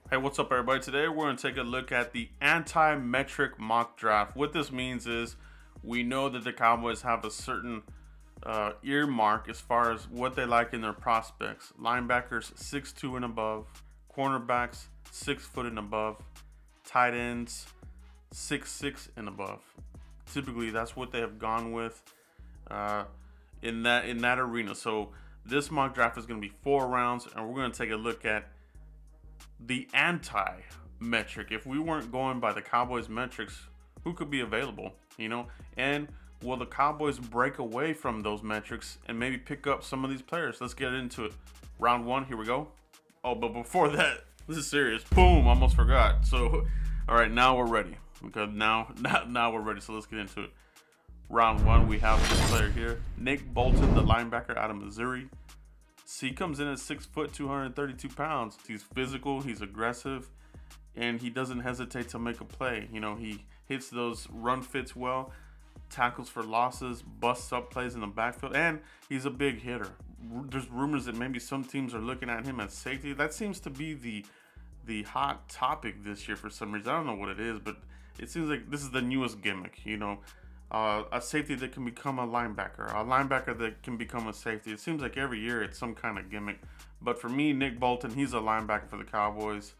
Hey, what's up, everybody? Today we're going to take a look at the anti-metric mock draft. What this means is we know that the Cowboys have a certain earmark as far as what they like in their prospects. Linebackers 6'2" and above, cornerbacks 6 foot and above, tight ends 6'6" and above. Typically, that's what they have gone with in that arena. So this mock draft is going to be 4 rounds, and we're going to take a look at the anti-metric. If we weren't going by the Cowboys metrics, who could be available, and will the Cowboys break away from those metrics and maybe pick up some of these players? Let's get into it. Round 1, here we go. Oh, but before that, this is serious. Boom, almost forgot. So all right, now we're ready. Okay, now we're ready, so let's get into it. Round 1, we have this player here, Nick Bolton, the linebacker out of Missouri. He comes in at 6 foot, 232 pounds. He's physical, he's aggressive, and he doesn't hesitate to make a play. He hits those run fits well, tackles for losses, busts up plays in the backfield, and he's a big hitter. There's rumors that maybe some teams are looking at him as safety. That seems to be the hot topic this year for some reason. I don't know what it is, but it seems like this is the newest gimmick, a safety that can become a linebacker that can become a safety. It seems like every year it's some kind of gimmick. But for me, Nick Bolton, he's a linebacker for the Cowboys.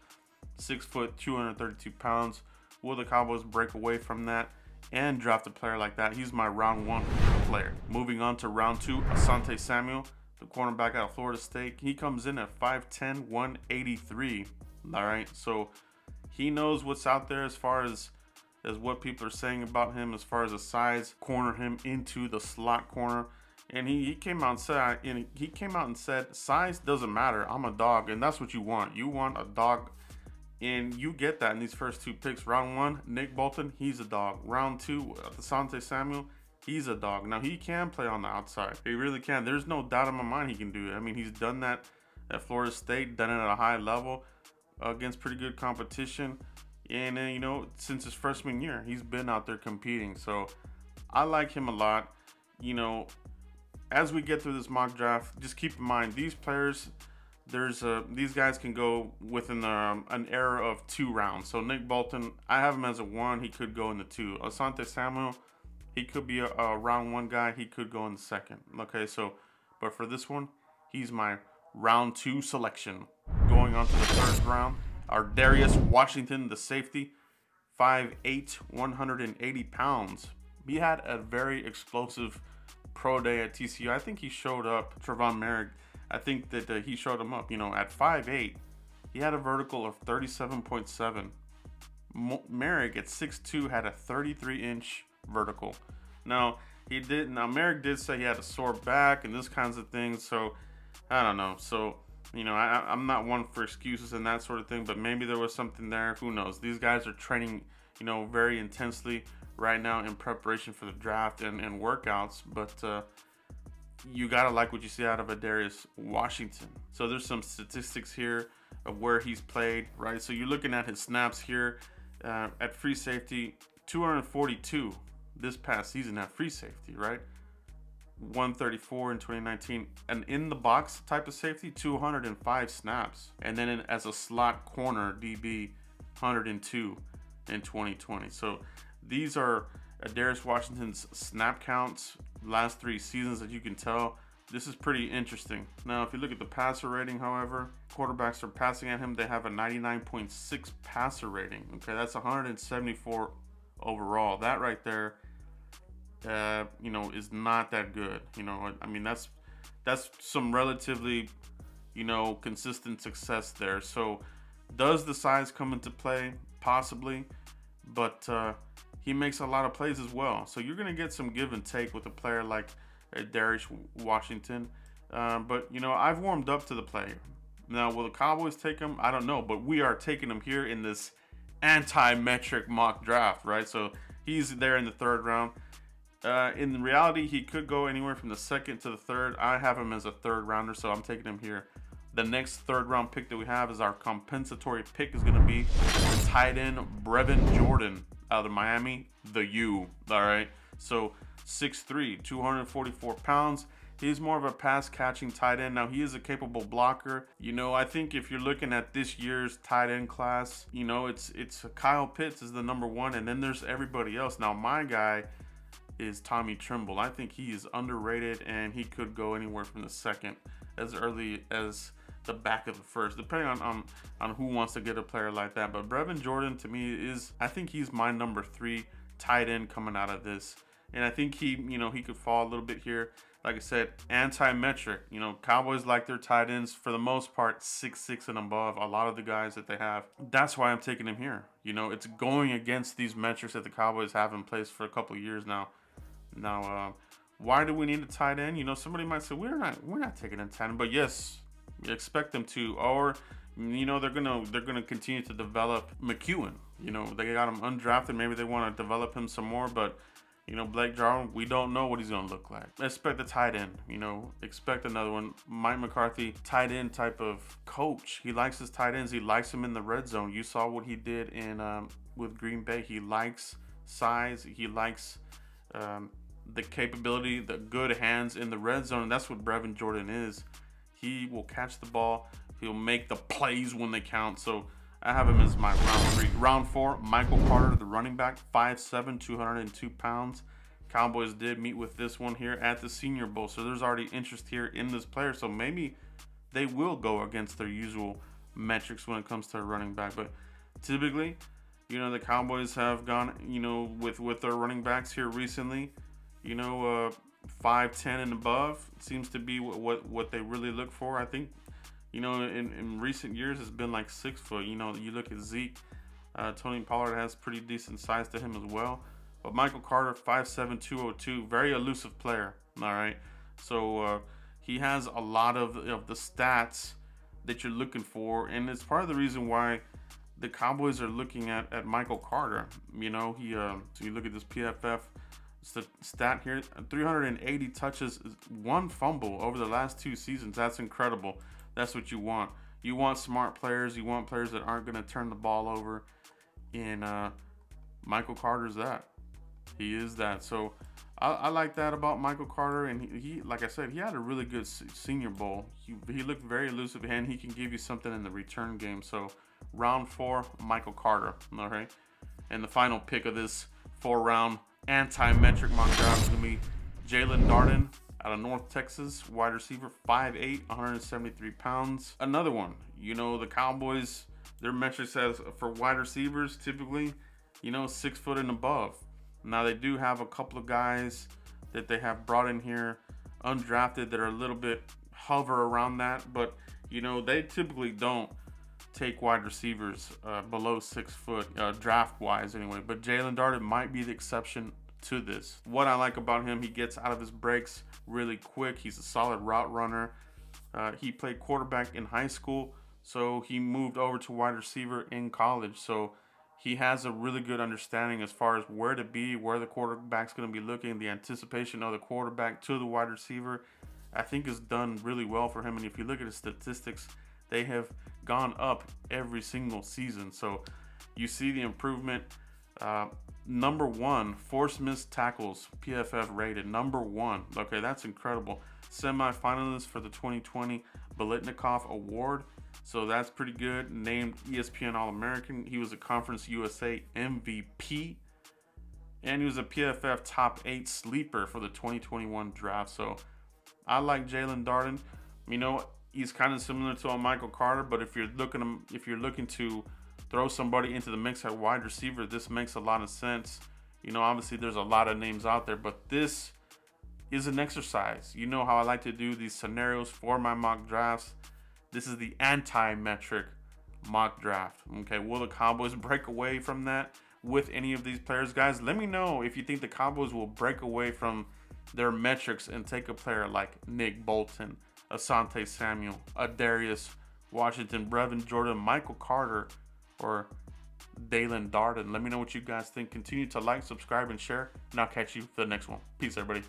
6 foot, 232 pounds. Will the Cowboys break away from that and draft a player like that? He's my round 1 player. Moving on to round 2, Asante Samuel, the cornerback out of Florida State. He comes in at 5'10", 183. All right, so he knows what's out there as far as what people are saying about him as far as the size. Corner him into the slot corner, and he came out and said size doesn't matter. I'm a dog, and that's what you want. You want a dog, and you get that in these first 2 picks. Round 1, Nick Bolton, he's a dog. Round 2, Asante Samuel, he's a dog. Now he can play on the outside. He really can. There's no doubt in my mind he can do it. I mean, he's done that at Florida State, done it at a high level against pretty good competition. And since his freshman year, he's been out there competing. So I like him a lot. As we get through this mock draft, just keep in mind these players. These guys can go within an era of 2 rounds. So Nick Bolton, I have him as a 1. He could go in the 2. Asante Samuel, he could be a round 1 guy. He could go in the 2nd. Okay, but for this one, he's my round 2 selection. Going on to the 3rd round. Our Darius Washington, the safety, 5'8", 180 pounds. He had a very explosive pro day at TCU. I think he showed up, Trevon Merrick. I think that he showed him up. At 5'8", he had a vertical of 37.7. Merrick at 6'2" had a 33-inch vertical. Now Merrick did say he had a sore back and this kinds of things. So I don't know. So I'm not one for excuses and that sort of thing, but maybe there was something there. Who knows? These guys are training, very intensely right now in preparation for the draft and workouts. But you gotta like what you see out of a Darius Washington. So there's some statistics here of where he's played, right? So you're looking at his snaps here at free safety, 242 this past season at free safety, right? 134 in 2019, and in the box type of safety, 205 snaps, and then as a slot corner DB, 102 in 2020. So these are Darius Washington's snap counts last 3 seasons. That you can tell, this is pretty interesting. Now if you look at the passer rating, however, quarterbacks are passing at him, they have a 99.6 passer rating. Okay, that's 174 overall. That right there is not that good. I mean, that's some relatively, consistent success there. So does the size come into play? Possibly, but he makes a lot of plays as well. So you're going to get some give and take with a player like Darius Washington. But, I've warmed up to the player. Now, will the Cowboys take him? I don't know, but we are taking him here in this anti-metric mock draft, right? So he's there in the 3rd round. In reality, he could go anywhere from the 2nd to the 3rd. I have him as a 3rd rounder, so I'm taking him here. The next 3rd round pick that we have is our compensatory pick is going to be the tight end Brevin Jordan out of Miami, the U. All right, so 6'3", 244 pounds. He's more of a pass catching tight end. Now, he is a capable blocker. I think if you're looking at this year's tight end class, it's Kyle Pitts is the number one, and then there's everybody else. Now, my guy is Tommy Tremble. I think he is underrated, and he could go anywhere from the second as early as the back of the first, depending on who wants to get a player like that. But Brevin Jordan, to me, I think he's my number 3 tight end coming out of this. And I think he could fall a little bit here. Like I said, anti-metric. Cowboys like their tight ends for the most part 6'6" and above. A lot of the guys that they have. That's why I'm taking him here. It's going against these metrics that the Cowboys have in place for a couple of years now. Now, why do we need a tight end? Somebody might say we're not taking a tight end, but yes, you expect them to. Or they're gonna continue to develop McEwen. They got him undrafted. Maybe they want to develop him some more, but. Blake Jarwin, we don't know what he's going to look like. Expect a tight end, expect another one. Mike McCarthy, tight end type of coach. He likes his tight ends. He likes them in the red zone. You saw what he did with Green Bay. He likes size. He likes the capability, the good hands in the red zone. And that's what Brevin Jordan is. He will catch the ball. He'll make the plays when they count. So I have him as my round 3. Round 4, Michael Carter, the running back, 5'7", 202 pounds. Cowboys did meet with this one here at the Senior Bowl, so there's already interest here in this player. So maybe they will go against their usual metrics when it comes to a running back. But typically, the Cowboys have gone, with their running backs here recently, 5'10" and above seems to be what they really look for. I think. In recent years, it's been like 6 foot. You look at Zeke, Tony Pollard has pretty decent size to him as well. But Michael Carter, 5'7", 202, very elusive player. All right. So he has a lot of the stats that you're looking for. And it's part of the reason why the Cowboys are looking at Michael Carter. So you look at this PFF stat here, 380 touches, 1 fumble over the last 2 seasons. That's incredible. That's what you want. You want smart players. You want players that aren't going to turn the ball over. And Michael Carter's that. He is that. So I like that about Michael Carter. And he like I said, he had a really good Senior Bowl. He looked very elusive, and he can give you something in the return game. So round 4, Michael Carter. All right. And the final pick of this 4-round anti-metric mock draft is going to be Jalen Darden out of North Texas, wide receiver, 5'8", 173 pounds. Another one, the Cowboys, their metrics says for wide receivers, typically, 6 foot and above. Now, they do have a couple of guys that they have brought in here, undrafted, that are a little bit hover around that. But, they typically don't take wide receivers below 6 foot, draft-wise anyway. But Jalen Darden might be the exception to this. What I like about him, he gets out of his breaks really quick. He's a solid route runner. He played quarterback in high school, so he moved over to wide receiver in college. So he has a really good understanding as far as where to be, where the quarterback's going to be looking, the anticipation of the quarterback to the wide receiver. I think is done really well for him. And if you look at his statistics, they have gone up every single season. So you see the improvement. Number 1, force missed tackles, PFF rated number 1. Okay, that's incredible. Semi-finalist for the 2020 Biletnikoff Award. So that's pretty good. Named ESPN All-American. He was a Conference USA MVP. And he was a PFF top 8 sleeper for the 2021 draft. So I like Jalen Darden. He's kind of similar to a Michael Carter, but if you're looking to throw somebody into the mix at wide receiver, this makes a lot of sense. Obviously there's a lot of names out there, but this is an exercise. You know how I like to do these scenarios for my mock drafts. This is the anti-metric mock draft. Okay, will the Cowboys break away from that with any of these players? Guys, let me know if you think the Cowboys will break away from their metrics and take a player like Nick Bolton, Asante Samuel, Darius Washington, Brevin Jordan, Michael Carter, or Jalen Darden. Let me know what you guys think. Continue to like, subscribe, and share, and I'll catch you for the next one. Peace, everybody.